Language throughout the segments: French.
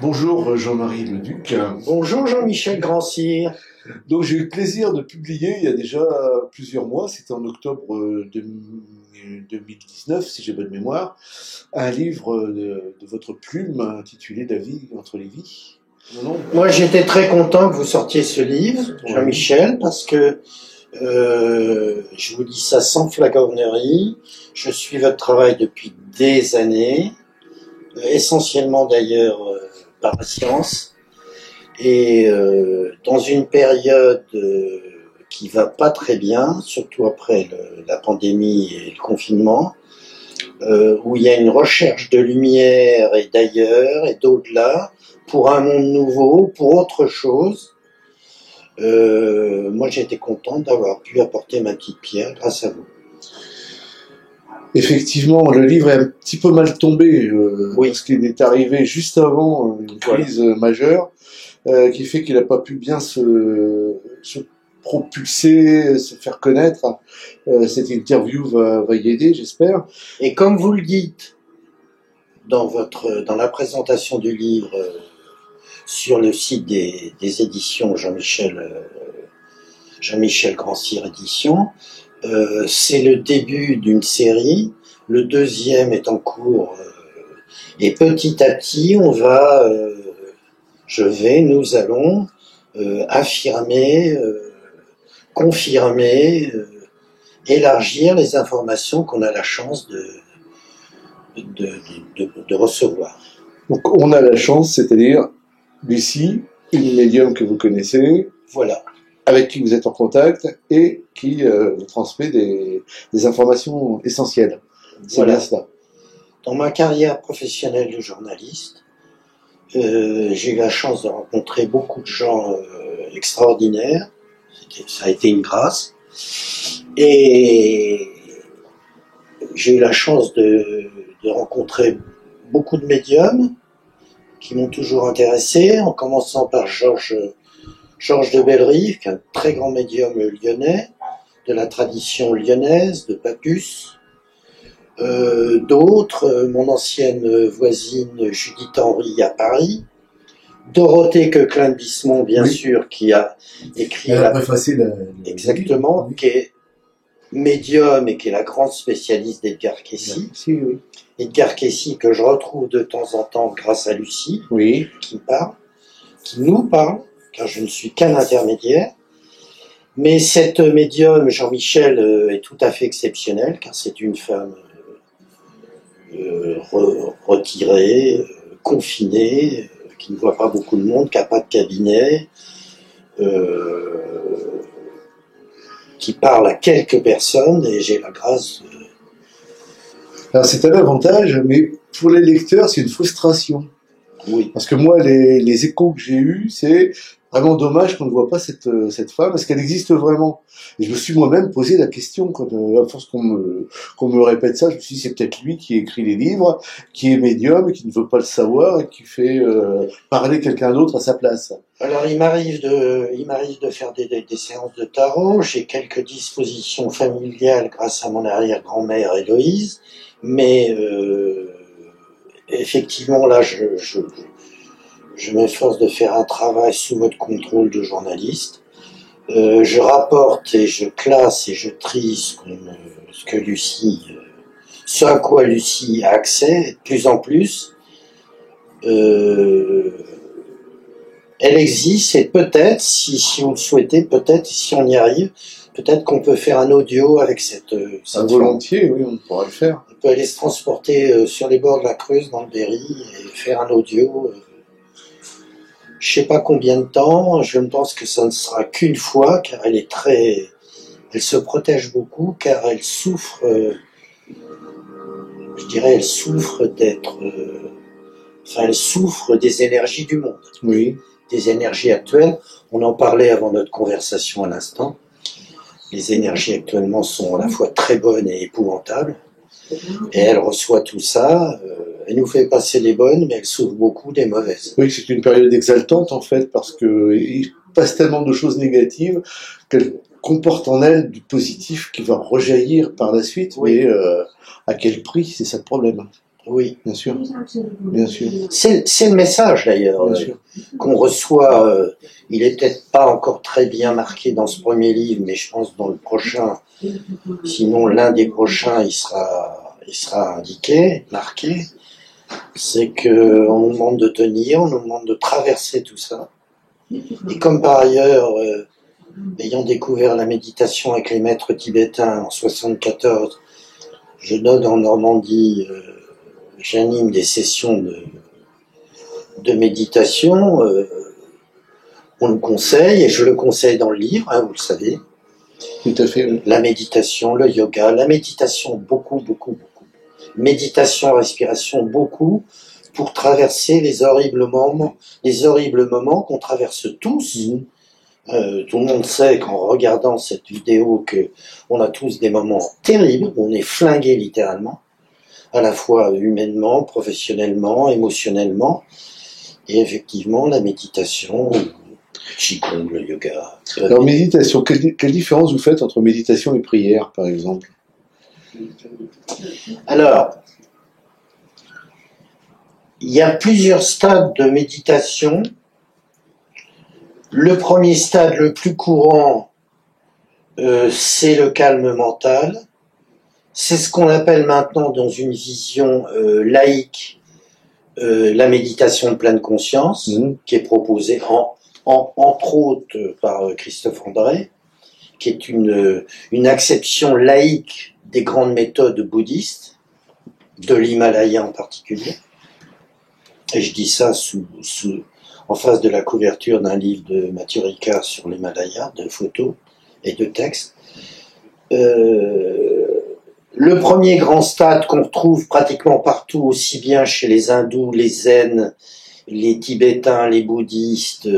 Bonjour Jean-Marie Leduc. Bonjour Jean-Michel Grand-Cyr. Donc j'ai eu le plaisir de publier il y a déjà plusieurs mois, c'était en octobre 2019 si j'ai bonne mémoire, un livre de votre plume intitulé La vie entre les vies. Non, non. Moi j'étais très content que vous sortiez ce livre, Jean-Michel, parce que je vous dis ça sans flagornerie, je suis votre travail depuis des années, essentiellement d'ailleurs par la science, et dans une période qui va pas très bien, surtout après la pandémie et le confinement, où il y a une recherche de lumière et d'ailleurs et d'au-delà, pour un monde nouveau, pour autre chose. Moi j'ai été content d'avoir pu apporter ma petite pierre grâce à vous. Effectivement, le livre est un petit peu mal tombé, Oui. Parce qu'il est arrivé juste avant une crise majeure, qui fait qu'il n'a pas pu bien se propulser, se faire connaître. Cette interview va y aider, j'espère. Et comme vous le dites dans la présentation du livre sur le site des éditions Jean-Michel Grand-Cyr Éditions, c'est le début d'une série. Le deuxième est en cours et petit à petit nous allons affirmer, confirmer, élargir les informations qu'on a la chance de recevoir. Donc on a la chance, c'est-à-dire Lucie, une médium que vous connaissez, voilà, avec qui vous êtes en contact et qui vous transmet des informations essentielles. C'est voilà. bien cela. Dans ma carrière professionnelle de journaliste, j'ai eu la chance de rencontrer beaucoup de gens extraordinaires. Ça a été une grâce. Et j'ai eu la chance de rencontrer beaucoup de médiums qui m'ont toujours intéressé, en commençant par Georges de Bellerive, qui est un très grand médium lyonnais, de la tradition lyonnaise, de Papus. D'autres, mon ancienne voisine Judith Henry à Paris, Dorothée Coquelin-Bismont, bien sûr, qui a écrit exactement, oui. Qui est médium et qui est la grande spécialiste d'Edgar Cayce. Oui. Edgar Cayce que je retrouve de temps en temps grâce à Lucie, oui. qui nous parle, car je ne suis qu'un intermédiaire. Mais cette médium, Jean-Michel, est tout à fait exceptionnelle, car c'est une femme retirée, confinée, qui ne voit pas beaucoup de monde, qui n'a pas de cabinet, qui parle à quelques personnes, et j'ai la grâce. Alors c'est un avantage, mais pour les lecteurs, c'est une frustration. Oui. Parce que moi, les échos que j'ai eus, c'est vraiment dommage qu'on ne voit pas cette femme, parce qu'elle existe vraiment. Et je me suis moi-même posé la question, quand, à force qu'on me répète ça, je me suis dit, c'est peut-être lui qui écrit les livres, qui est médium, et qui ne veut pas le savoir, et qui fait parler quelqu'un d'autre à sa place. Alors, il m'arrive de faire des séances de tarot. J'ai quelques dispositions familiales grâce à mon arrière-grand-mère Héloïse, mais effectivement, là, je m'efforce de faire un travail sous votre contrôle de journaliste. Je rapporte et je classe et je trie ce à quoi Lucie a accès, de plus en plus. Elle existe et peut-être, si vous le souhaitez, peut-être, si on y arrive, peut-être qu'on peut faire un audio avec cette volontiers, oui, on pourra le faire. On peut aller se transporter sur les bords de la Creuse, dans le Berry, et faire un audio. Je sais pas combien de temps, je pense que ça ne sera qu'une fois, car elle se protège beaucoup, car elle souffre, elle souffre des énergies du monde. Oui. Des énergies actuelles. On en parlait avant notre conversation à l'instant. Les énergies actuellement sont à la fois très bonnes et épouvantables. Et elle reçoit tout ça, elle nous fait passer les bonnes, mais elle souffre beaucoup des mauvaises. Oui, c'est une période exaltante en fait, parce qu'il passe tellement de choses négatives qu'elle comporte en elle du positif qui va rejaillir par la suite, oui. Mais à quel prix, c'est ça le problème. Oui. Bien sûr. Bien sûr. C'est le message d'ailleurs qu'on reçoit. Il est peut-être pas encore très bien marqué dans ce premier livre, mais je pense dans le prochain, sinon l'un des prochains, il sera indiqué, marqué. C'est que on nous demande de tenir, on nous demande de traverser tout ça. Et comme par ailleurs, ayant découvert la méditation avec les maîtres tibétains en 74, je donne en Normandie, j'anime des sessions de méditation. On nous conseille, et je le conseille dans le livre, hein, vous le savez. Tout à fait. Oui. La méditation, le yoga, la méditation, beaucoup, beaucoup, beaucoup. Méditation, respiration, beaucoup, pour traverser les horribles moments qu'on traverse tous. Tout le monde sait qu'en regardant cette vidéo que on a tous des moments terribles, on est flingué littéralement, à la fois humainement, professionnellement, émotionnellement, et effectivement la méditation, le qigong, le yoga. Alors méditation, quelle différence vous faites entre méditation et prière, par exemple? Alors, il y a plusieurs stades de méditation. Le premier stade, le plus courant, c'est le calme mental. C'est ce qu'on appelle maintenant, dans une vision laïque, la méditation de pleine conscience, qui est proposée entre autres par Christophe André, qui est une acception laïque des grandes méthodes bouddhistes, de l'Himalaya en particulier. Et je dis ça en face de la couverture d'un livre de Mathieu Ricard sur l'Himalaya, de photos et de textes. Le premier grand stade qu'on retrouve pratiquement partout, aussi bien chez les hindous, les zen, les tibétains, les bouddhistes,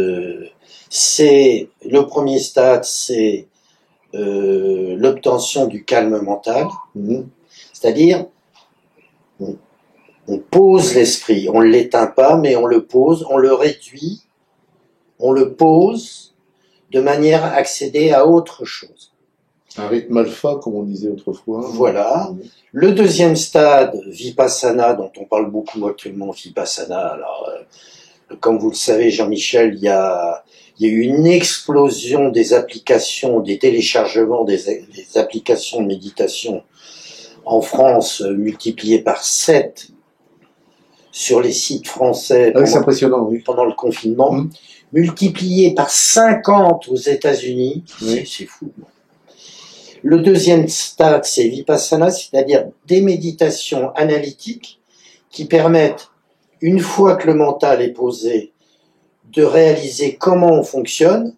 c'est le premier stade, c'est l'obtention du calme mental, c'est-à-dire on pose l'esprit, on ne l'éteint pas, mais on le pose, on le réduit, on le pose de manière à accéder à autre chose. Un rythme alpha, comme on disait autrefois. Voilà. Le deuxième stade, Vipassana, dont on parle beaucoup actuellement, Vipassana. Alors, comme vous le savez, Jean-Michel, il y a eu une explosion des applications, des téléchargements des applications de méditation en France, multipliées par 7 sur les sites français c'est impressionnant, oui. Pendant le confinement, multipliées par 50 aux États-Unis. Oui. C'est fou. Le deuxième stade, c'est Vipassana, c'est-à-dire des méditations analytiques qui permettent, une fois que le mental est posé, de réaliser comment on fonctionne.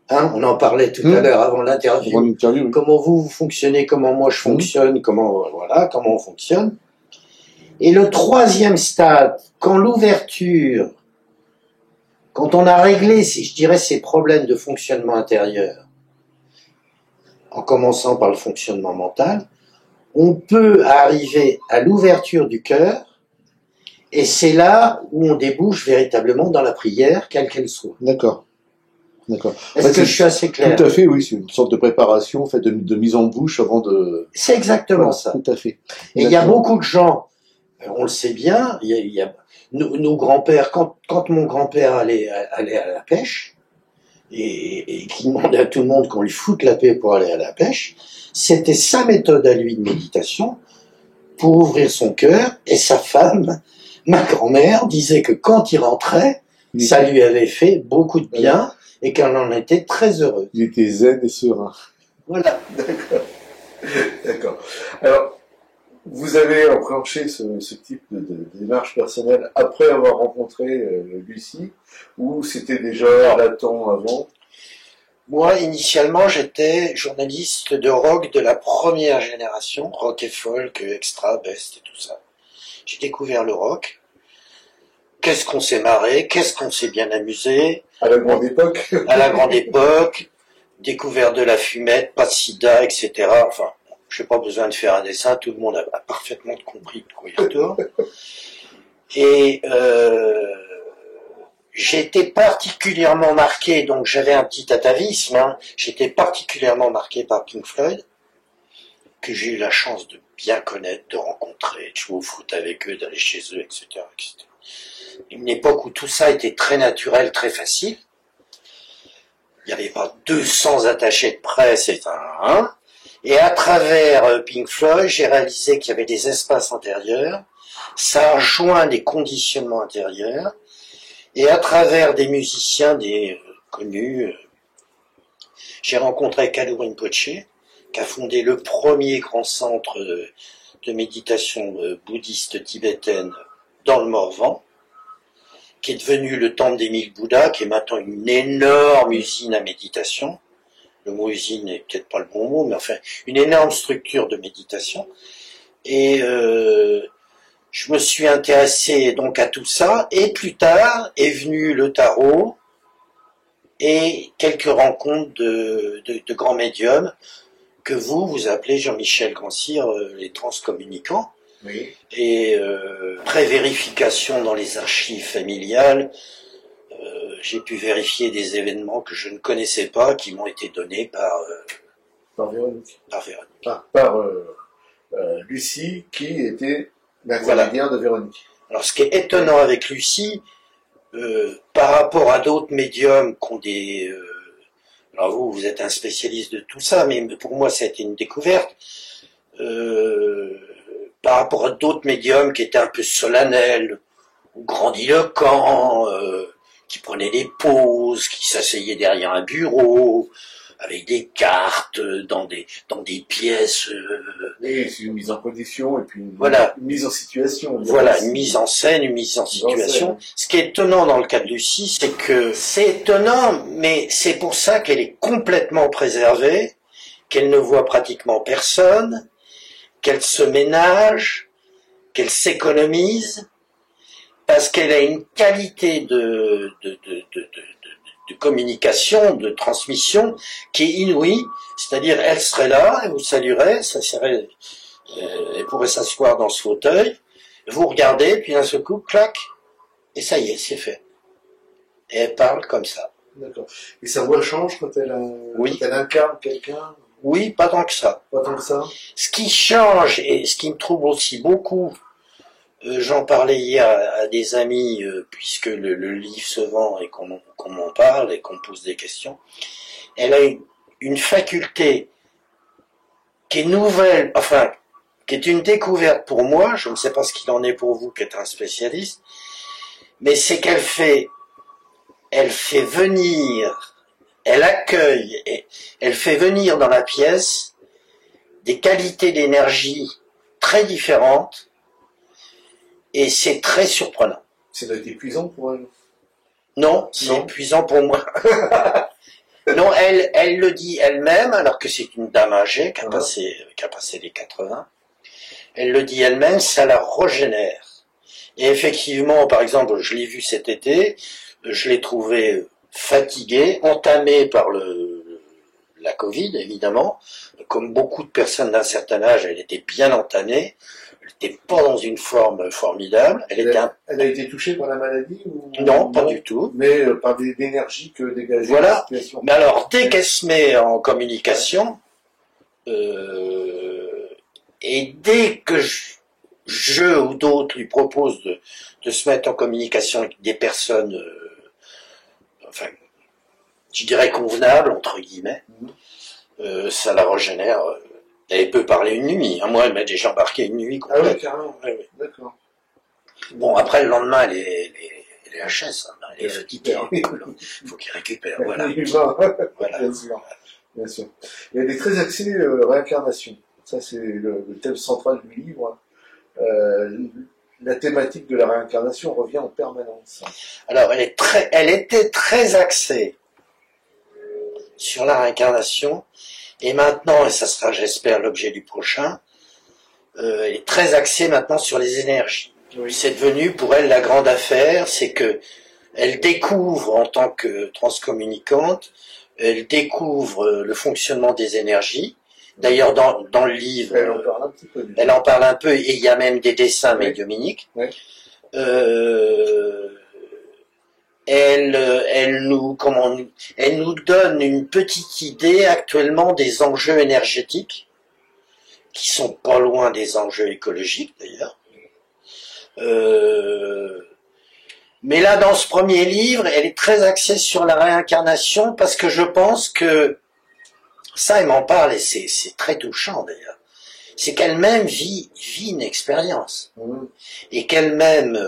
Hein, on en parlait tout à l'heure avant l'interview. Comment vous fonctionnez, comment moi je fonctionne, comment on fonctionne. Et le troisième stade, quand on a réglé, je dirais, ces problèmes de fonctionnement intérieur, en commençant par le fonctionnement mental, on peut arriver à l'ouverture du cœur, et c'est là où on débouche véritablement dans la prière, quelle qu'elle soit. D'accord. Est-ce que je suis assez clair? Tout à fait, oui. C'est une sorte de préparation, faite de mise en bouche avant de... C'est exactement ça. Tout à fait. Et il y a beaucoup de gens, on le sait bien, nos grands-pères, quand mon grand-père allait à la pêche, et qui demandait à tout le monde qu'on lui foute la paix pour aller à la pêche, c'était sa méthode à lui de méditation pour ouvrir son cœur, et sa femme, ma grand-mère, disait que quand il rentrait, ça lui avait fait beaucoup de bien, et qu'elle en était très heureuse. Il était zen et serein. Voilà. D'accord. Alors, vous avez enclenché ce type de démarche personnelle après avoir rencontré Lucie, ou c'était déjà latent avant? Moi, initialement, j'étais journaliste de rock de la première génération, rock et folk, extra, best et tout ça. J'ai découvert le rock. Qu'est-ce qu'on s'est marré, qu'est-ce qu'on s'est bien amusé. À la grande époque. À la grande époque, découvert de la fumette, pas de sida, etc. Enfin, je n'ai pas besoin de faire un dessin, tout le monde a parfaitement compris de quoi il retourne. Et j'étais particulièrement marqué, donc j'avais un petit atavisme, j'étais particulièrement marqué par Pink Floyd. que j'ai eu la chance de bien connaître, de rencontrer, de jouer au foot avec eux, d'aller chez eux, etc., etc. Une époque où tout ça était très naturel, très facile. Il n'y avait pas 200 attachés de presse et à travers Pink Floyd, j'ai réalisé qu'il y avait des espaces intérieurs. Ça a rejoint des conditionnements intérieurs. Et à travers des musiciens, connus, j'ai rencontré Kalu Rinpoche, qui a fondé le premier grand centre de méditation bouddhiste tibétaine dans le Morvan, qui est devenu le temple des 1000 Bouddhas, qui est maintenant une énorme usine à méditation. Le mot usine n'est peut-être pas le bon mot, mais enfin, une énorme structure de méditation. Et je me suis intéressé donc à tout ça, et plus tard est venu le tarot et quelques rencontres de grands médiums que vous appelez, Jean-Michel Grand-Cyr, les transcommunicants. Oui. Et après vérification dans les archives familiales, j'ai pu vérifier des événements que je ne connaissais pas, qui m'ont été donnés Par Véronique. par Véronique. Par Lucie, qui était l'intermédiaire de Véronique. Alors ce qui est étonnant avec Lucie, par rapport à d'autres médiums qui ont des... alors vous êtes un spécialiste de tout ça, mais pour moi ça a été une découverte. Par rapport à d'autres médiums qui étaient un peu solennels, ou grandiloquents, qui prenaient des pauses, qui s'asseyaient derrière un bureau, avec des cartes, dans des pièces... Oui, c'est une mise en condition, et puis une mise en situation. Voilà, une mise en scène, une mise en situation. Ce qui est étonnant dans le cas de Lucie, c'est que c'est étonnant, mais c'est pour ça qu'elle est complètement préservée, qu'elle ne voit pratiquement personne, qu'elle se ménage, qu'elle s'économise, parce qu'elle a une qualité de communication, de transmission, qui est inouïe. C'est-à-dire, elle serait là, elle vous saluerait, elle pourrait s'asseoir dans ce fauteuil, vous regardez, puis d'un seul coup, clac, et ça y est, c'est fait. Et elle parle comme ça. D'accord. Et sa voix change quand elle incarne quelqu'un? Oui, pas tant que ça. Pas tant que ça. Ce qui change, et ce qui me trouble aussi beaucoup, j'en parlais hier à des amis, puisque le livre se vend et qu'on m'en parle et qu'on pose des questions, elle a une faculté qui est nouvelle, enfin, qui est une découverte pour moi, je ne sais pas ce qu'il en est pour vous qui êtes un spécialiste, mais c'est qu'elle fait venir, elle accueille, et elle fait venir dans la pièce des qualités d'énergie très différentes, et c'est très surprenant. Ça doit être épuisant pour elle. Non, c'est épuisant pour moi. Non, elle le dit elle-même, alors que c'est une dame âgée qui a passé les 80. Elle le dit elle-même, ça la régénère. Et effectivement, par exemple, je l'ai vu cet été, je l'ai trouvé fatiguée, entamée par la Covid, évidemment. Comme beaucoup de personnes d'un certain âge, elle était bien entamée. Elle n'était pas dans une forme formidable. Elle a été touchée par la maladie ou... Non, pas du tout. Mais par l'énergie que dégageait la situation. Mais alors, dès qu'elle se met en communication, et dès que je ou d'autres lui proposent de se mettre en communication avec des personnes, enfin, je dirais convenables, entre guillemets, ça la régénère. Elle peut parler une nuit. Moi, elle m'a déjà embarqué une nuit complète. Ah oui, carrément. Oui. D'accord. Bon, après, le lendemain, elle est HS. Elle est fatiguée. Il faut qu'il récupère. Voilà. Voilà. Bien sûr. Et elle est très axée réincarnation. Ça, c'est le thème central du livre. La thématique de la réincarnation revient en permanence. Alors, elle était très axée sur la réincarnation. Et maintenant, et ça sera, j'espère, l'objet du prochain, elle est très axée maintenant sur les énergies. Oui. C'est devenu pour elle la grande affaire, c'est que elle découvre en tant que transcommunicante, elle découvre le fonctionnement des énergies. D'ailleurs, dans le livre, elle en parle un peu, et il y a même des dessins médiumniques. Oui. Elle nous donne une petite idée actuellement des enjeux énergétiques qui sont pas loin des enjeux écologiques d'ailleurs. Mais là, dans ce premier livre, elle est très axée sur la réincarnation parce que je pense que, ça, elle m'en parle et c'est très touchant d'ailleurs, c'est qu'elle-même vit une expérience. Et qu'elle-même,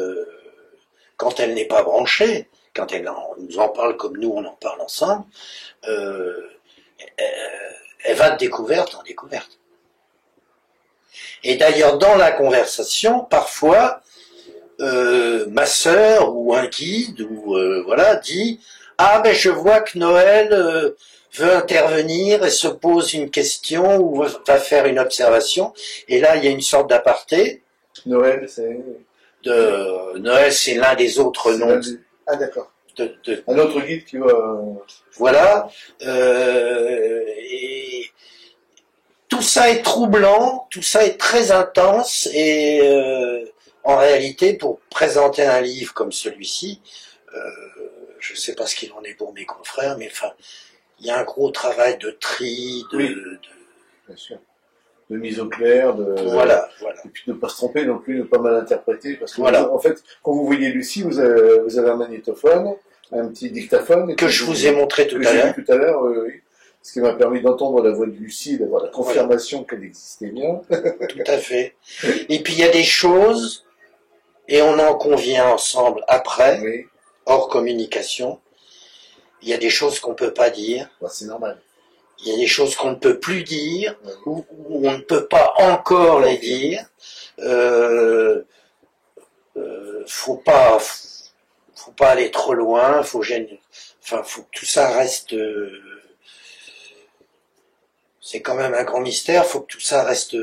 quand elle n'est pas branchée, quand elle nous en parle comme nous on en parle ensemble, elle va de découverte en découverte. Et d'ailleurs, dans la conversation, parfois, ma sœur ou un guide ou voilà dit ah ben je vois que Noël veut intervenir et se pose une question ou va faire une observation et là il y a une sorte d'aparté. Noël c'est Noël c'est l'un des autres noms. Ah d'accord. Un autre guide qui va voilà et tout ça est troublant, tout ça est très intense et en réalité, pour présenter un livre comme celui-ci, je ne sais pas ce qu'il en est pour mes confrères, mais enfin, il y a un gros travail de tri, bien sûr, de mise au clair, voilà. Et puis de ne pas se tromper non plus, de ne pas mal interpréter, parce que voilà. En fait, quand vous voyez Lucie, vous avez un magnétophone, un petit dictaphone que je vous ai montré tout à l'heure. Oui. Ce qui m'a permis d'entendre la voix de Lucie, d'avoir la confirmation qu'elle existait bien. Tout à fait. Et puis il y a des choses. Et on en convient ensemble après, hors communication. Il y a des choses qu'on ne peut pas dire. C'est normal. Il y a des choses qu'on ne peut plus dire, ou on ne peut pas encore les dire. Faut pas aller trop loin, faut que tout ça reste... c'est quand même un grand mystère, faut que tout ça reste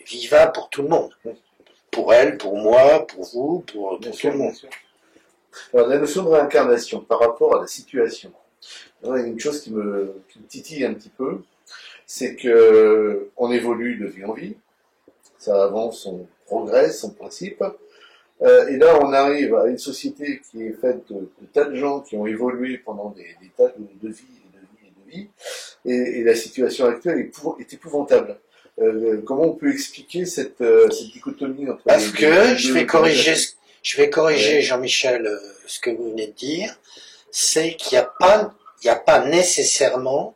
vivable pour tout le monde. Pour elle, pour moi, pour vous, pour tout le monde. Alors, la notion de réincarnation par rapport à la situation. Alors, il y a une chose qui me titille un petit peu, c'est que on évolue de vie en vie, ça avance, on progresse en principe, et là on arrive à une société qui est faite de tas de gens qui ont évolué pendant des tas de vies, et la situation actuelle est épouvantable. Comment on peut expliquer cette dichotomie entre Parce que je vais corriger Jean-Michel ce que vous venez de dire, c'est qu'il n'y a pas nécessairement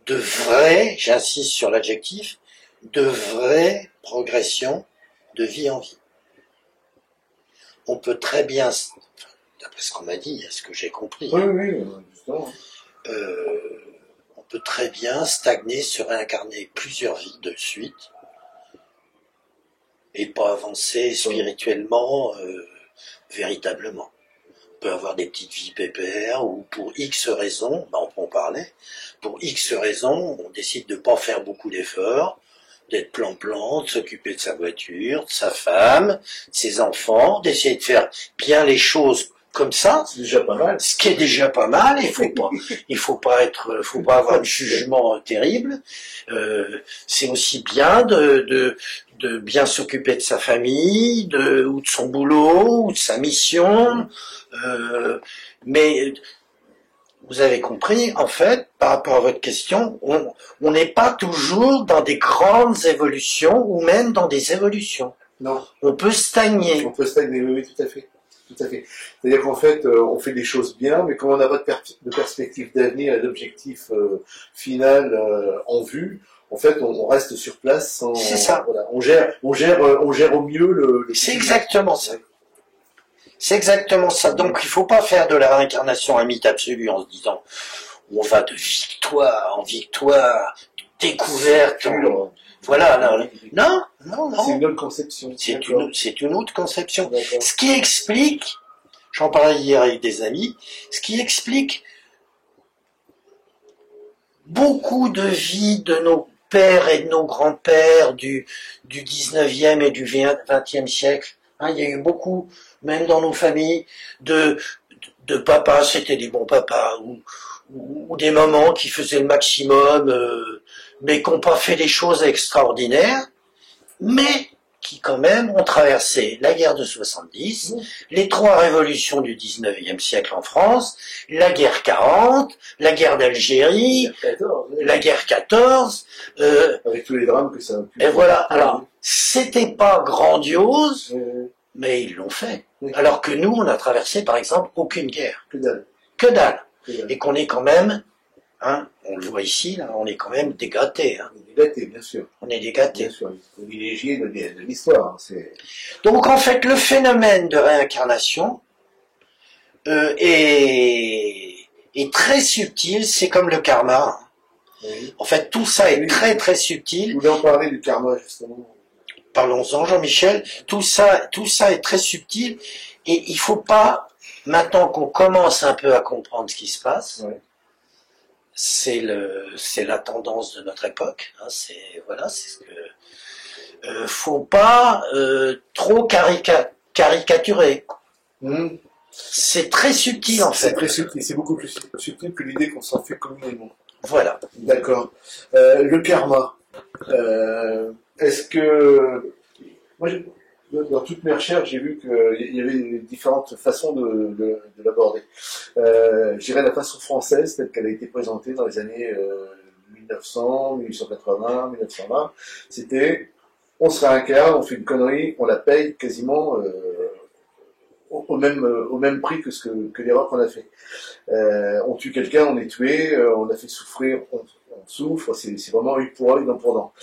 de vraie, j'insiste sur l'adjectif, de vraie progression de vie en vie. On peut très bien, d'après ce qu'on m'a dit, à ce que j'ai compris, justement. On peut très bien stagner, se réincarner plusieurs vies de suite et pas avancer spirituellement véritablement. On peut avoir des petites vies pépères ou pour X raisons, on peut en parler, pour X raisons, on décide de pas faire beaucoup d'efforts, d'être plan-plan, de s'occuper de sa voiture, de sa femme, de ses enfants, d'essayer de faire bien les choses comme ça, c'est déjà pas mal. Ce qui est déjà pas mal. Il faut pas avoir de jugement terrible. C'est aussi bien de bien s'occuper de sa famille, ou de son boulot, ou de sa mission. Mais vous avez compris, en fait, par rapport à votre question, on n'est pas toujours dans des grandes évolutions, ou même dans des évolutions. Non. On peut stagner. On peut stagner, oui, tout à fait. Tout à fait. C'est-à-dire qu'en fait, on fait des choses bien, mais quand on n'a pas de perspective d'avenir et d'objectif final en vue, en fait, on reste sur place sans. C'est ça. Voilà, on gère au mieux le. C'est exactement ça. C'est exactement ça. Donc, il ne faut pas faire de la réincarnation un mythe absolu en se disant on va de victoire en victoire, découverte. Voilà, non. C'est une autre conception. C'est une autre conception. Ce qui explique, j'en parlais hier avec des amis, ce qui explique beaucoup de vies de nos pères et de nos grands-pères du 19e et du 20e siècle. Il y a eu beaucoup, même dans nos familles, de papas, c'était des bons papas, ou des mamans qui faisaient le maximum, mais qui n'ont pas fait des choses extraordinaires, mais qui quand même ont traversé la guerre de 70, les 3 révolutions du 19e siècle en France, la guerre 40, la guerre d'Algérie, la guerre 14, avec tous les drames que ça a pu et voilà. Alors, c'était pas grandiose, mais ils l'ont fait. Alors que nous, on a traversé, par exemple, aucune guerre. Que dalle. Que dalle. Que dalle. Et qu'on est quand même, hein, on le voit ici, là, on est quand même des gâtés. Hein. On est des gâtés, bien sûr. On est des gâtés. Bien sûr, privilégiés de l'histoire. Donc, en fait, le phénomène de réincarnation est très subtil, c'est comme le karma. Oui. En fait, tout ça est très très subtil. Vous voulez en parler du karma, justement? Parlons-en, Jean-Michel. Tout ça est très subtil et il faut pas, maintenant qu'on commence un peu à comprendre ce qui se passe, ouais. C'est la tendance de notre époque. Hein, c'est ce que faut pas trop caricaturer. C'est très subtil en fait. C'est très subtil, c'est beaucoup plus subtil que l'idée qu'on s'en fait communément. Voilà. D'accord. Le karma. Est-ce que moi, dans toutes mes recherches, j'ai vu qu'il y avait différentes façons de l'aborder. Je dirais la façon française, telle qu'elle a été présentée dans les années 1900, 1880, 1920, c'était on se réincarne, on fait une connerie, on la paye quasiment au même prix que l'erreur qu'on a fait. On tue quelqu'un, on est tué, on a fait souffrir, on souffre, c'est vraiment œil pour œil, dent pour dent.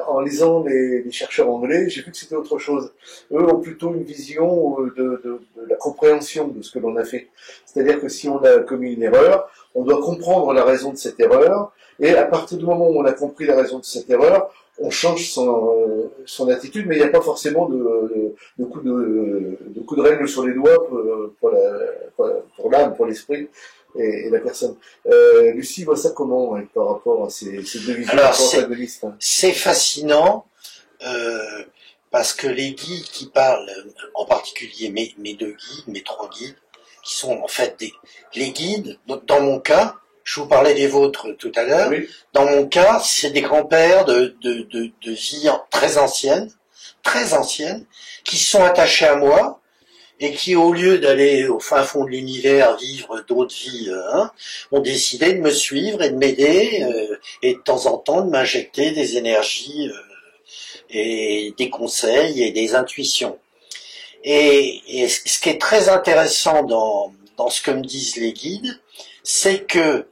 En lisant les chercheurs anglais, j'ai vu que c'était autre chose. Eux ont plutôt une vision de la compréhension de ce que l'on a fait. C'est-à-dire que si on a commis une erreur, on doit comprendre la raison de cette erreur, et à partir du moment où on a compris la raison de cette erreur, on change son attitude, mais il n'y a pas forcément de coup de règle sur les doigts pour l'âme, pour l'esprit et la personne. Lucie voit ça comment par rapport à ces deux visions antagonistes? C'est fascinant parce que les guides qui parlent, en particulier mes 2 guides, mes 3 guides, qui sont en fait les guides, dans mon cas, je vous parlais des vôtres tout à l'heure. Oui. Dans mon cas, c'est des grands-pères de vie très anciennes, qui sont attachés à moi et qui, au lieu d'aller au fin fond de l'univers vivre d'autres vies, ont décidé de me suivre et de m'aider et de temps en temps de m'injecter des énergies et des conseils et des intuitions. Et ce qui est très intéressant dans ce que me disent les guides, c'est que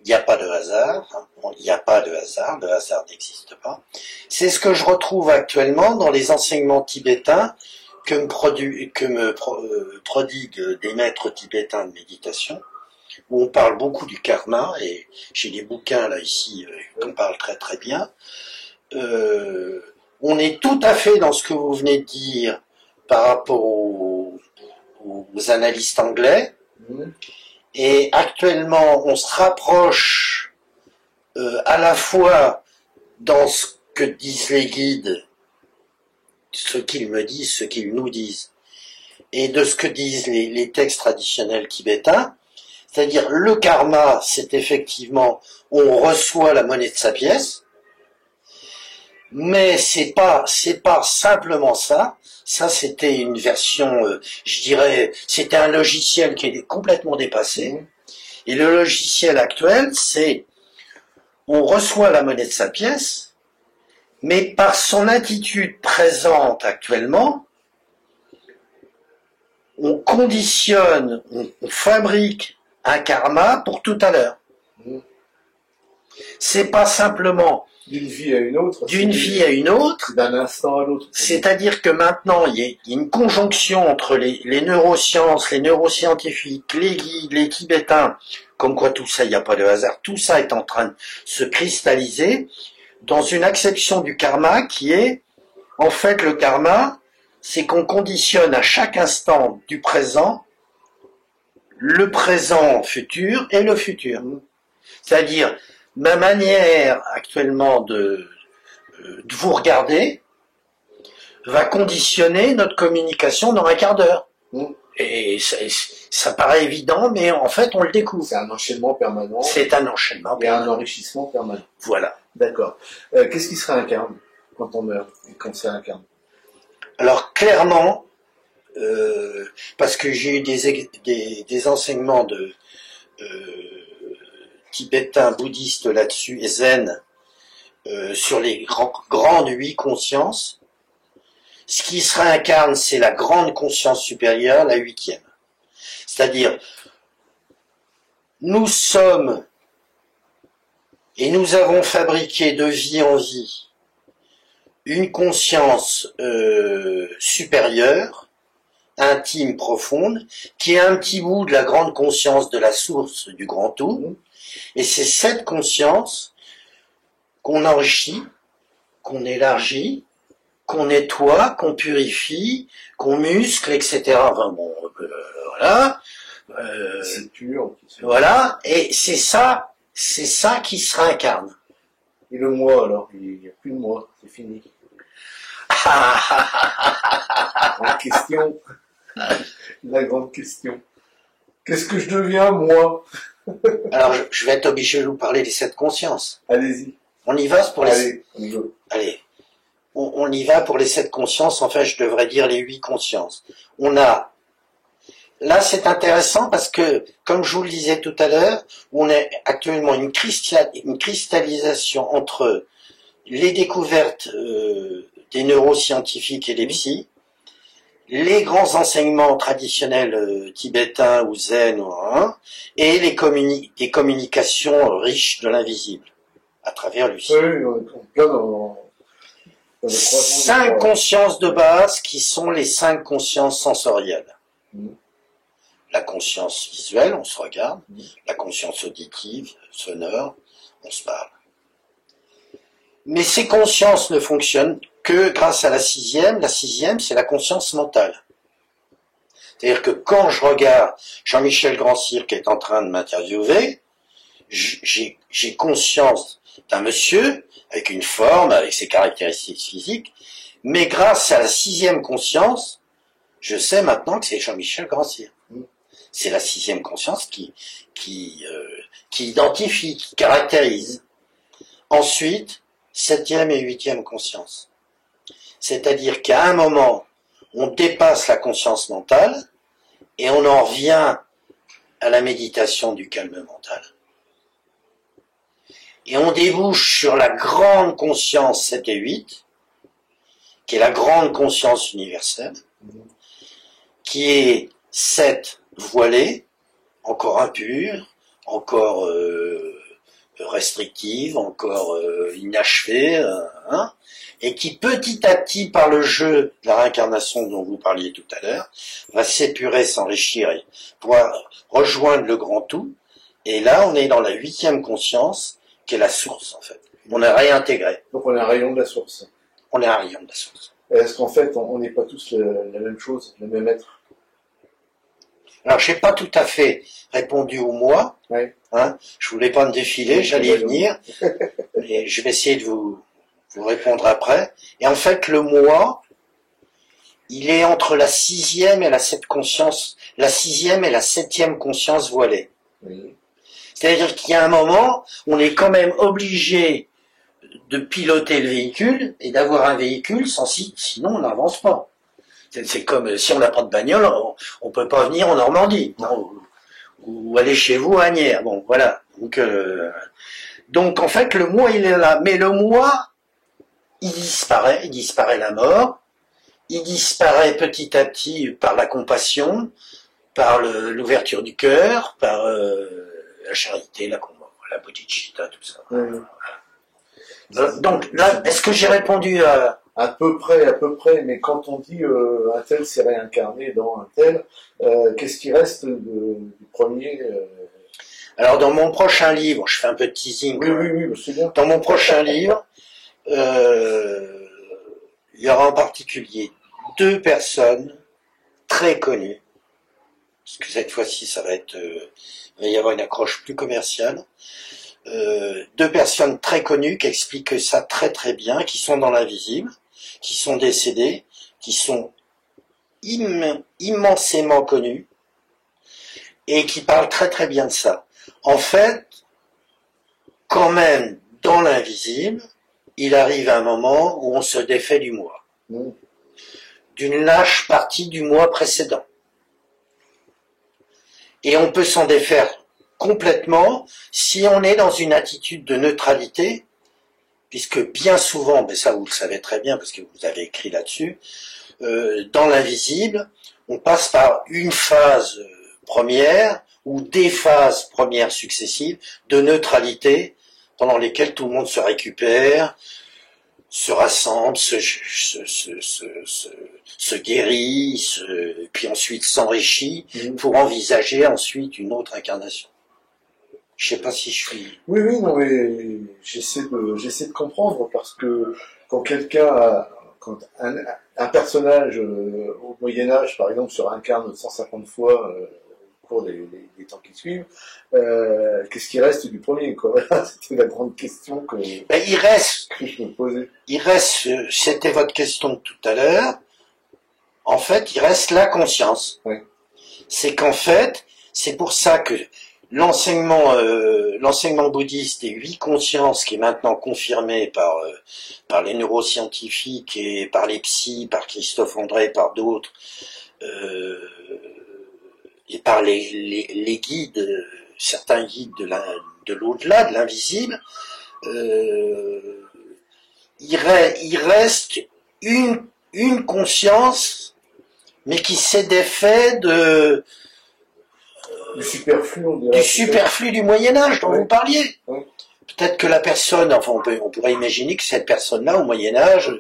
il n'y a pas de hasard, il n'y a pas de hasard, le hasard n'existe pas. C'est ce que je retrouve actuellement dans les enseignements tibétains que me prodiguent des maîtres tibétains de méditation, où on parle beaucoup du karma, et j'ai des bouquins là ici qui en parlent très très bien. On est tout à fait dans ce que vous venez de dire par rapport aux analystes anglais. Et actuellement, on se rapproche à la fois dans ce que disent les guides, ce qu'ils me disent, ce qu'ils nous disent, et de ce que disent les textes traditionnels tibétains. C'est-à-dire, le karma, c'est effectivement, on reçoit la monnaie de sa pièce, mais c'est pas simplement ça. Ça, c'était une version, je dirais, c'était un logiciel qui est complètement dépassé. Et le logiciel actuel, c'est, on reçoit la monnaie de sa pièce, mais par son attitude présente actuellement, on conditionne, on fabrique un karma pour tout à l'heure. C'est pas simplement d'une vie à une autre. D'une vie à une autre. D'un instant à l'autre. C'est-à-dire que maintenant, il y a une conjonction entre les neurosciences, les neuroscientifiques, les guides, les tibétains, comme quoi tout ça, il n'y a pas de hasard, tout ça est en train de se cristalliser dans une acception du karma qui est, en fait, le karma, c'est qu'on conditionne à chaque instant du présent, le présent futur et le futur. C'est-à-dire, ma manière actuellement de vous regarder va conditionner notre communication dans un quart d'heure. Et ça paraît évident, mais en fait, on le découvre. C'est un enchaînement permanent. C'est un enchaînement permanent. Et un enrichissement permanent. Voilà. D'accord. Qu'est-ce qui se réincarne? quand on meurt, et quand c'est incarné? Alors clairement, parce que j'ai eu des enseignements de tibétains bouddhistes là-dessus, et zen, sur les grandes 8 consciences, ce qui se réincarne, c'est la grande conscience supérieure, la 8e. C'est-à-dire, nous sommes et nous avons fabriqué de vie en vie une conscience supérieure, intime, profonde, qui est un petit bout de la grande conscience de la source du grand tout, et c'est cette conscience qu'on enrichit, qu'on élargit, qu'on nettoie, qu'on purifie, qu'on muscle, etc. Enfin bon, voilà. C'est pur. Voilà, et c'est ça qui se réincarne. Et le moi, alors, il n'y a plus de moi, c'est fini. La question, la grande question. Qu'est-ce que je deviens, moi? Alors, je vais être obligé de vous parler des 7 consciences. Allez-y. On y va pour les... Allez, on y va. Allez. On y va pour les 7 consciences. Enfin, je devrais dire les 8 consciences. On a... Là, c'est intéressant parce que, comme je vous le disais tout à l'heure, on a actuellement une cristallisation entre les découvertes des neuroscientifiques et des psys, les grands enseignements traditionnels tibétains ou zen, et des communications riches de l'invisible, à travers Lucie. Oui, on est plein dans le 5 consciences de base qui sont les 5 consciences sensorielles. La conscience visuelle, on se regarde, la conscience auditive, sonore, on se parle. Mais ces consciences ne fonctionnent que grâce à la 6e. La 6e, c'est la conscience mentale. C'est-à-dire que quand je regarde Jean-Michel Grand-Cyr qui est en train de m'interviewer, j'ai conscience d'un monsieur avec une forme, avec ses caractéristiques physiques, mais grâce à la 6e conscience, je sais maintenant que c'est Jean-Michel Grand-Cyr. C'est la 6e conscience qui identifie, qui caractérise. Ensuite, 7e et 8e conscience. C'est-à-dire qu'à un moment, on dépasse la conscience mentale et on en revient à la méditation du calme mental. Et on débouche sur la grande conscience 7 et 8, qui est la grande conscience universelle, qui est 7 voilée, encore impure, encore restrictive, encore inachevée, et qui petit à petit, par le jeu de la réincarnation dont vous parliez tout à l'heure, va s'épurer, s'enrichir et pouvoir rejoindre le grand tout. Et là, on est dans la 8e conscience, qui est la source, en fait. On est réintégré. Donc on est un rayon de la source. On est un rayon de la source. Est-ce qu'en fait, on n'est pas tous la même chose, le même être? Alors, j'ai pas tout à fait répondu au moi. Ouais. Je voulais pas me défiler, j'allais y venir. Et je vais essayer de vous répondre après. Et en fait, le moi, il est entre la 6e et la 7 conscience, la 6e et la 7e conscience voilée. Oui. C'est-à-dire qu'il y a un moment, on est quand même obligé de piloter le véhicule et d'avoir un véhicule, sinon on n'avance pas. C'est comme si on n'a pas de bagnole, on peut pas venir en Normandie, ou aller chez vous à Agnières. Bon, voilà. Donc en fait, le moi, il est là. Mais le moi, il disparaît la mort, il disparaît petit à petit par la compassion, par l'ouverture du cœur, par la charité, la bodhicitta, tout ça. Oui. Voilà. Donc là, est-ce que j'ai répondu à... À peu près, mais quand on dit un tel s'est réincarné dans un tel, qu'est-ce qui reste du premier Alors dans mon prochain livre, je fais un peu de teasing. Oui, c'est bien. Dans mon prochain livre, il y aura en particulier 2 personnes très connues, parce que cette fois-ci, il va y avoir une accroche plus commerciale. 2 personnes très connues qui expliquent ça très très bien, qui sont dans l'invisible, qui sont décédées, qui sont immensément connues, et qui parlent très très bien de ça. En fait, quand même, dans l'invisible, il arrive un moment où on se défait du moi, d'une lâche partie du moi précédent. Et on peut s'en défaire complètement si on est dans une attitude de neutralité, puisque bien souvent, mais ça vous le savez très bien parce que vous avez écrit là-dessus, dans l'invisible, on passe par une phase première ou des phases premières successives de neutralité pendant lesquelles tout le monde se récupère, se rassemble, se guérit, puis ensuite s'enrichit pour envisager ensuite une autre incarnation. Je sais pas si je suis... Oui, oui, non, mais j'essaie de comprendre parce que quand quand un personnage au Moyen-Âge, par exemple, se réincarne 150 fois au cours des temps qui suivent, qu'est-ce qui reste du premier, quoi? C'était la grande question que je me posais. Il reste, c'était votre question de tout à l'heure, en fait, il reste la conscience. Oui. C'est qu'en fait, c'est pour ça que l'enseignement bouddhiste des 8 consciences, qui est maintenant confirmé par les neuroscientifiques et par les psys, par Christophe André, par d'autres, et par les guides, certains guides de l'au-delà, de l'invisible, il reste une conscience, mais qui s'est défait du superflu, on dirait. Du superflu du Moyen-Âge dont vous parliez. Oui. Peut-être que la personne, enfin on pourrait imaginer que cette personne-là, au Moyen-Âge,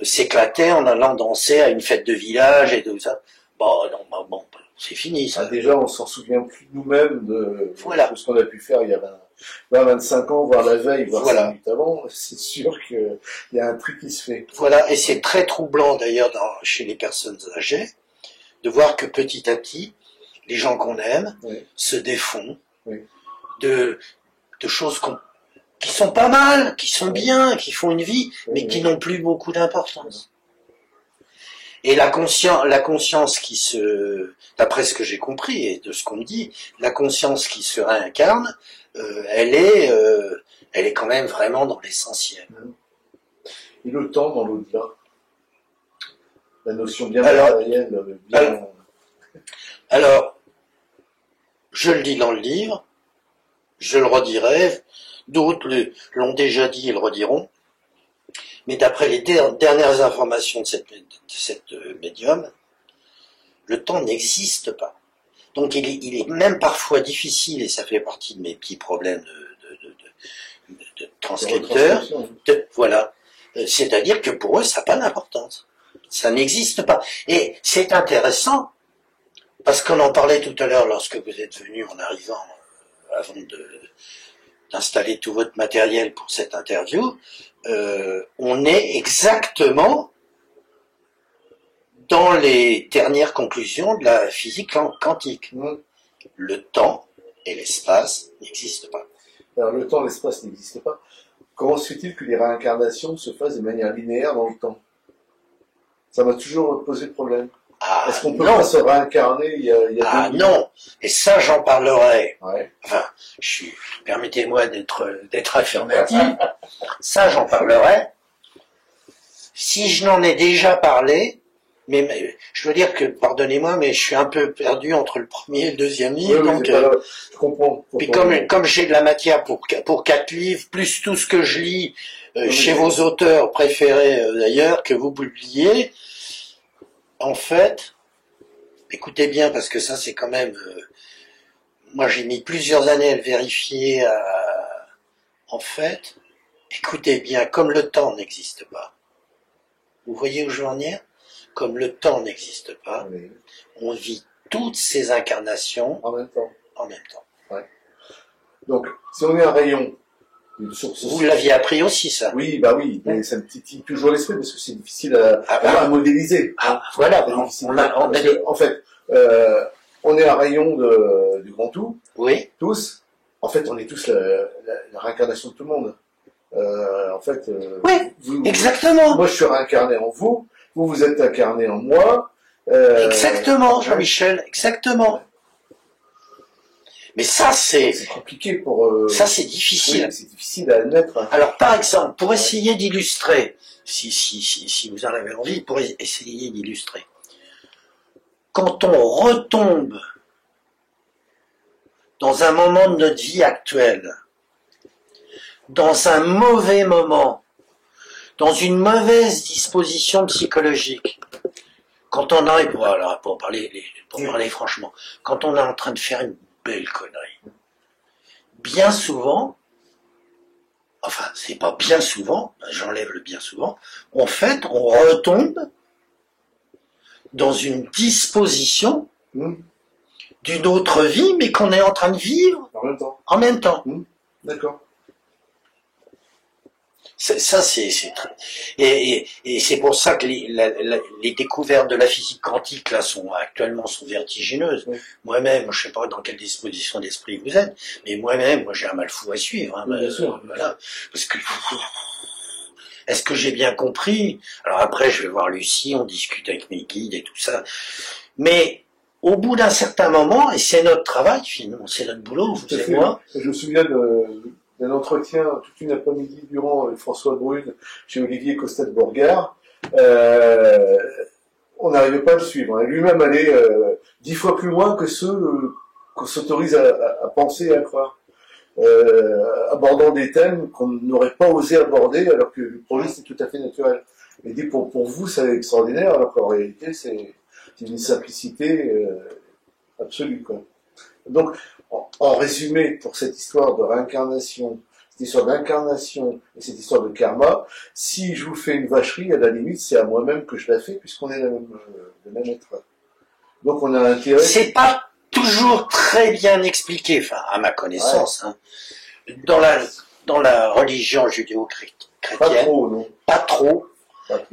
s'éclatait en allant danser à une fête de village et tout ça. Bon, non, bon, c'est fini ça. Déjà, on s'en souvient plus nous-mêmes de ce qu'on a pu faire il y a 25 ans, voire la veille, voire 5 minutes avant. C'est sûr qu'il y a un truc qui se fait. Voilà, et c'est très troublant d'ailleurs chez les personnes âgées, de voir que petit à petit, les gens qu'on aime se défont de choses qui sont pas mal, qui sont bien, qui font une vie, mais qui n'ont plus beaucoup d'importance. Et la conscience qui d'après ce que j'ai compris et de ce qu'on me dit, la conscience qui se réincarne, elle est quand même vraiment dans l'essentiel. Et le temps dans l'au-delà, la notion bien matérielle, bien... Alors, je le dis dans le livre, je le redirai, d'autres l'ont déjà dit et le rediront, mais d'après les dernières informations de cette médium, le temps n'existe pas. Donc il est même parfois difficile, et ça fait partie de mes petits problèmes de transcripteur, voilà. C'est-à-dire que pour eux, ça n'a pas d'importance. Ça n'existe pas. Et c'est intéressant, parce qu'on en parlait tout à l'heure lorsque vous êtes venu en arrivant, avant d'installer tout votre matériel pour cette interview, on est exactement dans les dernières conclusions de la physique quantique. Le temps et l'espace n'existent pas. Alors le temps et l'espace n'existent pas. Comment se fait-il que les réincarnations se fassent de manière linéaire dans le temps? Ça m'a toujours posé problème. Est-ce qu'on peut pas se réincarner il y a non, et ça j'en parlerai. Ouais. Enfin, permettez-moi d'être affirmatif. Ça j'en parlerai. Si je n'en ai déjà parlé, mais je veux dire que, pardonnez-moi, mais je suis un peu perdu entre le premier et le deuxième livre. Oui, donc, je comprends. Puis comme j'ai de la matière pour 4 livres, plus tout ce que je lis chez vos auteurs préférés d'ailleurs, que vous publiez, en fait, écoutez bien, parce que ça c'est quand même... moi j'ai mis plusieurs années à le vérifier. En fait, écoutez bien, comme le temps n'existe pas, vous voyez où je veux en venir? Comme le temps n'existe pas, on vit toutes ces incarnations en même temps. Ouais. Donc, si on est un rayon d'une source... Vous l'aviez appris aussi, ça? Oui, bah oui, mais ça me titille toujours l'esprit parce que c'est difficile à modéliser. Voilà. En fait, on est un rayon du grand tout. Oui. Tous. En fait, on est tous la réincarnation de tout le monde. En fait... oui, exactement. Moi, je suis réincarné en vous. Vous êtes incarné en moi. Exactement, Jean-Michel, exactement. Mais ça, c'est compliqué pour... ça, c'est difficile. Oui, c'est difficile à admettre. Alors, par exemple, pour essayer d'illustrer, si vous en avez envie, pour essayer d'illustrer, quand on retombe dans un moment de notre vie actuelle, dans un mauvais moment, dans une mauvaise disposition psychologique, quand on est, voilà, pour parler franchement, quand on est en train de faire une belle connerie, bien souvent, enfin, c'est pas bien souvent, j'enlève le bien souvent, en fait, on retombe dans une disposition d'une autre vie, mais qu'on est en train de vivre en même temps. D'accord. Ça, c'est très... Et c'est pour ça que les découvertes de la physique quantique là actuellement sont vertigineuses. Oui. Moi-même, je sais pas dans quelle disposition d'esprit vous êtes, mais moi-même, j'ai un mal fou à suivre. Hein, bien sûr. Voilà, parce que est-ce que j'ai bien compris? Alors après, je vais voir Lucie, on discute avec mes guides et tout ça. Mais au bout d'un certain moment, et c'est notre travail finalement, c'est notre boulot, vous et moi. Je me souviens d'un entretien toute une après-midi durant avec François Brune chez Olivier Costet-Borgard. On n'arrivait pas à le suivre. Hein. Lui-même allait 10 fois plus loin que ceux qu'on s'autorise à penser et à croire. Abordant des thèmes qu'on n'aurait pas osé aborder alors que le projet c'est tout à fait naturel. Il dit pour vous c'est extraordinaire alors qu'en réalité c'est une simplicité absolue, quoi. Donc en résumé, pour cette histoire de réincarnation, cette histoire d'incarnation et cette histoire de karma, si je vous fais une vacherie, à la limite, c'est à moi-même que je la fais, puisqu'on est le même être. Donc on a intérêt... C'est pas toujours très bien expliqué, enfin, à ma connaissance, hein. Dans la religion judéo-chrétienne. Pas trop, non. Pas trop.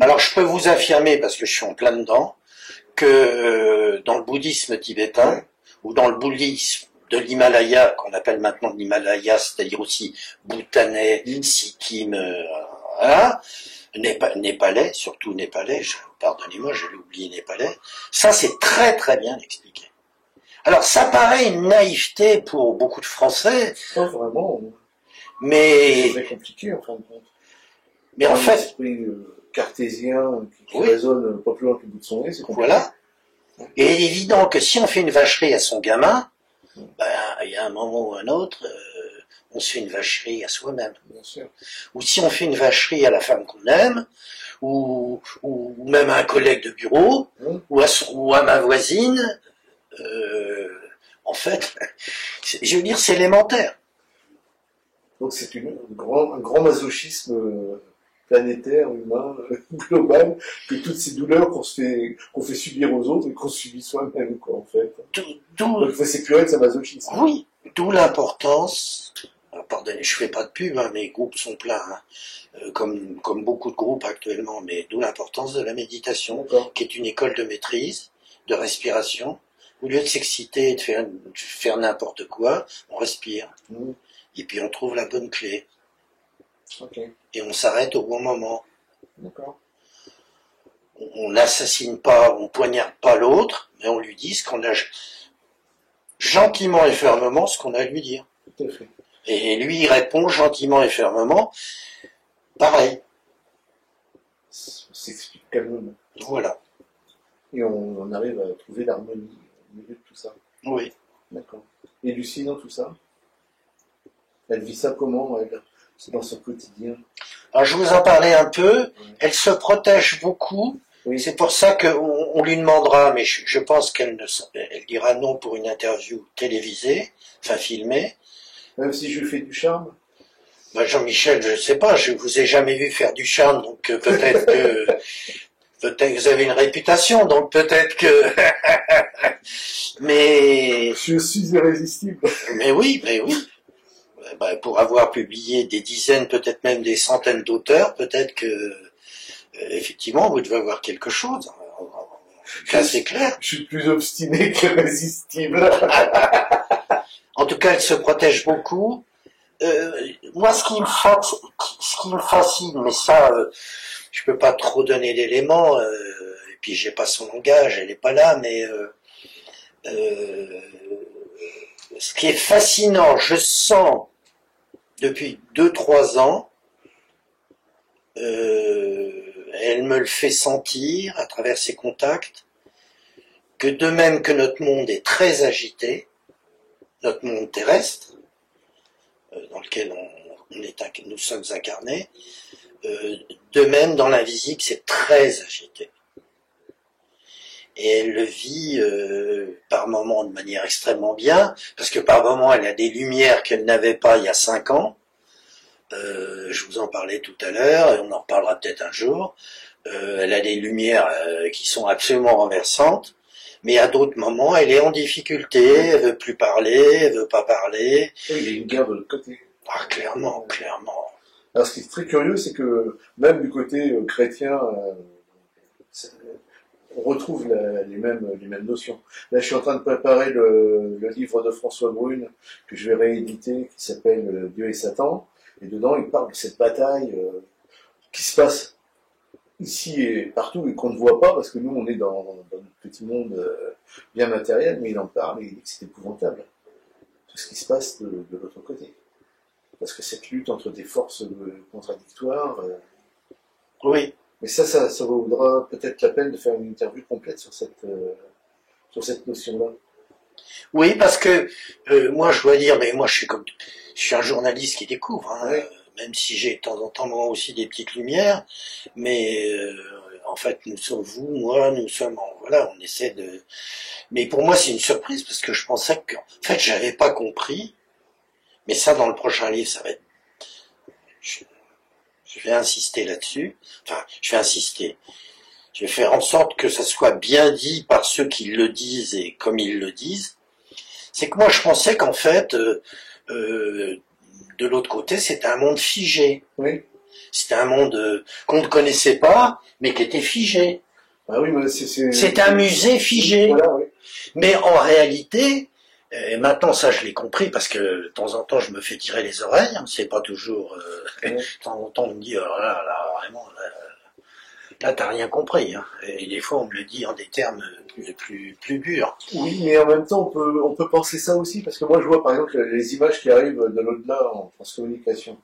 Alors je peux vous affirmer, parce que je suis en plein dedans, que dans le bouddhisme tibétain, ou dans le bouddhisme de l'Himalaya, qu'on appelle maintenant l'Himalaya, c'est-à-dire aussi bhoutanais, sikkim, voilà, népalais, surtout népalais, pardonnez-moi, j'allais oublier népalais, ça c'est très très bien expliqué. Alors ça paraît une naïveté pour beaucoup de Français. Pas vraiment. Mais... C'est très compliqué en fin de compte. Mais en fait... L'esprit cartésien qui résonne pas plus loin que le bout de son nez, c'est compliqué. Voilà. Et il est évident que si on fait une vacherie à son gamin, ben, il y a un moment ou un autre, on se fait une vacherie à soi-même. Bien sûr. Ou si on fait une vacherie à la femme qu'on aime, ou même à un collègue de bureau, ou à ma voisine, en fait, je veux dire, c'est élémentaire. Donc c'est un grand masochisme planétaire, humain, global, que toutes ces douleurs qu'on fait subir aux autres et qu'on subit soi-même, quoi, en fait. Donc il faut s'épurer de sa masochisme. Oui, d'où l'importance, pardonnez, je fais pas de pub, hein, mes groupes sont pleins, hein, comme beaucoup de groupes actuellement, mais d'où l'importance de la méditation, qui est une école de maîtrise, de respiration. Au lieu de s'exciter et de faire n'importe quoi, on respire. Et puis on trouve la bonne clé. Et on s'arrête au bon moment. On n'assassine pas, on poignarde pas l'autre, mais on lui dit ce qu'on a gentiment et fermement ce qu'on a à lui dire. Tout à fait. Et lui, il répond gentiment et fermement, pareil. On s'explique calmement. Voilà. Et on arrive à trouver l'harmonie au milieu de tout ça. Oui. D'accord. Et Lucie, dans tout ça, elle vit ça comment, elle, dans son quotidien? Alors, je vous en parlais un peu. Elle se protège beaucoup. Oui. C'est pour ça qu'on lui demandera, mais je pense qu'elle dira non pour une interview télévisée, enfin filmée. Même si je fais du charme? Ben Jean-Michel, je ne sais pas, je vous ai jamais vu faire du charme, donc peut-être que vous avez une réputation, donc peut-être que... mais... Je suis irrésistible. Mais oui. Ben, pour avoir publié des dizaines, peut-être même des centaines d'auteurs, peut-être que effectivement vous devez avoir quelque chose. Ça c'est clair. Je suis plus obstiné qu'irrésistible. En tout cas, elle se protège beaucoup. Moi, ce qui me fascine, mais ça, je peux pas trop donner d'éléments. Et puis j'ai pas son langage, elle est pas là, mais ce qui est fascinant, je sens depuis 2-3 ans, elle me le fait sentir à travers ses contacts, que de même que notre monde est très agité, notre monde terrestre, dans lequel nous sommes incarnés, de même dans l'invisible c'est très agité. Et elle le vit par moments de manière extrêmement bien, parce que par moments elle a des lumières qu'elle n'avait pas il y a 5 ans. Je vous en parlais tout à l'heure, et on en reparlera peut-être un jour. Elle a des lumières qui sont absolument renversantes, mais à d'autres moments elle est en difficulté, elle veut plus parler, elle veut pas parler. Oui, il y a une guerre de l'autre côté. Ah, clairement. Alors ce qui est très curieux, c'est que même du côté chrétien, on retrouve les mêmes notions. Là, je suis en train de préparer le livre de François Brune que je vais rééditer, qui s'appelle Dieu et Satan, et dedans il parle de cette bataille qui se passe ici et partout et qu'on ne voit pas parce que nous on est dans notre petit monde bien matériel, mais il en parle et il dit que c'est épouvantable tout ce qui se passe de l'autre côté. Parce que cette lutte entre des forces contradictoires. Oui. Mais ça vaudra peut-être la peine de faire une interview complète sur cette notion-là. Oui, parce que moi je dois dire, mais moi je suis un journaliste qui découvre, hein, Oui. Même si j'ai de temps en temps moi aussi des petites lumières, mais en fait nous sommes voilà, on essaie de. Mais pour moi c'est une surprise parce que je pensais qu'en fait j'avais pas compris, mais ça dans le prochain livre ça va être. Je vais insister là-dessus. Enfin, je vais insister. Je vais faire en sorte que ça soit bien dit par ceux qui le disent et comme ils le disent. C'est que moi, je pensais qu'en fait, de l'autre côté, c'était un monde figé. Oui. C'était un monde qu'on ne connaissait pas, mais qui était figé. Ah oui, mais c'est un musée figé. Voilà, oui. Mais en réalité, et maintenant ça je l'ai compris parce que de temps en temps je me fais tirer les oreilles, hein, c'est pas toujours de temps en temps on me dit oh là vraiment là t'as rien compris, hein. Et des fois on me le dit en des termes plus durs. Oui, mais en même temps on peut penser ça aussi parce que moi je vois par exemple les images qui arrivent de l'au-delà en transcommunication.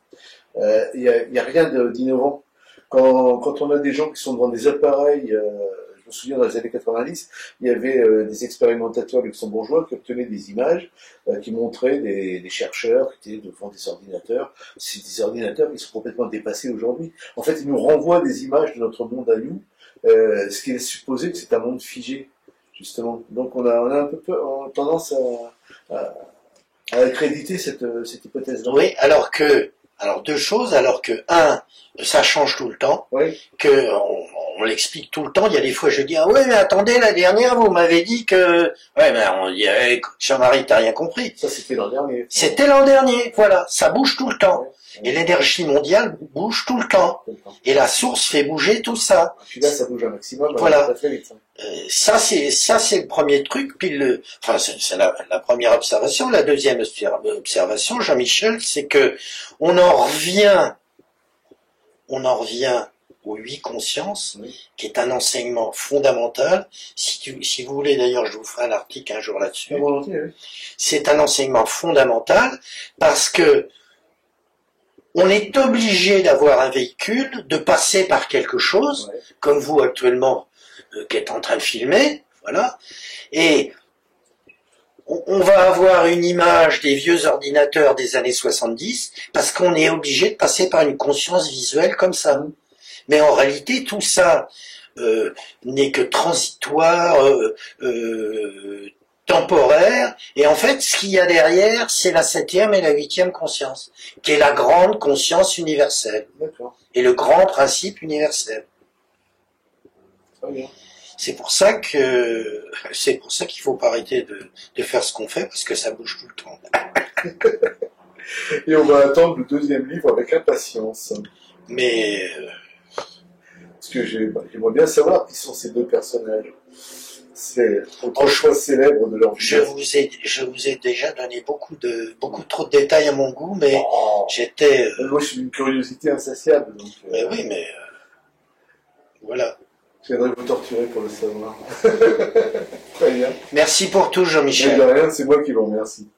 Il y a rien d'innovant quand on a des gens qui sont devant des appareils. Je me souviens dans les années 90, il y avait des expérimentateurs luxembourgeois qui obtenaient des images qui montraient des chercheurs qui étaient devant des ordinateurs. C'est des ordinateurs qui sont complètement dépassés aujourd'hui. En fait, ils nous renvoient des images de notre monde à nous, ce qui est supposé que c'est un monde figé, justement. Donc on a un peu tendance à accréditer cette hypothèse-là. Oui, alors deux choses, alors que ça change tout le temps, oui. Que on l'explique tout le temps. Il y a des fois je dis ah ouais mais attendez, la dernière vous m'avez dit que on dit Jean-Marie t'as rien compris. Ça c'était l'an dernier. C'était l'an dernier, voilà, ça bouge tout le temps. Et l'énergie mondiale bouge tout le temps. Et la source fait bouger tout ça. Puis là ça bouge un maximum. Voilà. Très vite, hein. Ça c'est le premier truc. Puis c'est la première observation. La deuxième observation, Jean-Michel, c'est que on en revient aux 8 consciences, oui. Qui est un enseignement fondamental. Si vous voulez, d'ailleurs, je vous ferai un article un jour là-dessus. Oui. C'est un enseignement fondamental parce que on est obligé d'avoir un véhicule, de passer par quelque chose, ouais. Comme vous actuellement, qui êtes en train de filmer, voilà. Et on va avoir une image des vieux ordinateurs des années 70 parce qu'on est obligé de passer par une conscience visuelle comme ça. Mais en réalité, tout ça n'est que transitoire, temporaire, et en fait, ce qu'il y a derrière, c'est la 7e et la 8e conscience, qui est la grande conscience universelle, et le grand principe universel. C'est pour ça qu'il faut pas arrêter de faire ce qu'on fait, parce que ça bouge tout le temps. Et on va attendre le 2e livre avec impatience. Mais parce que j'aimerais bien savoir qui sont ces 2 personnages. C'est autrefois célèbres de leur vie. Je vous ai déjà donné beaucoup trop de détails à mon goût, mais j'étais. Moi, je suis une curiosité insatiable. Donc, mais oui, mais voilà. Je viendrai vous torturer pour le savoir. Très bien. Merci pour tout, Jean-Michel. De rien, c'est moi qui vous remercie.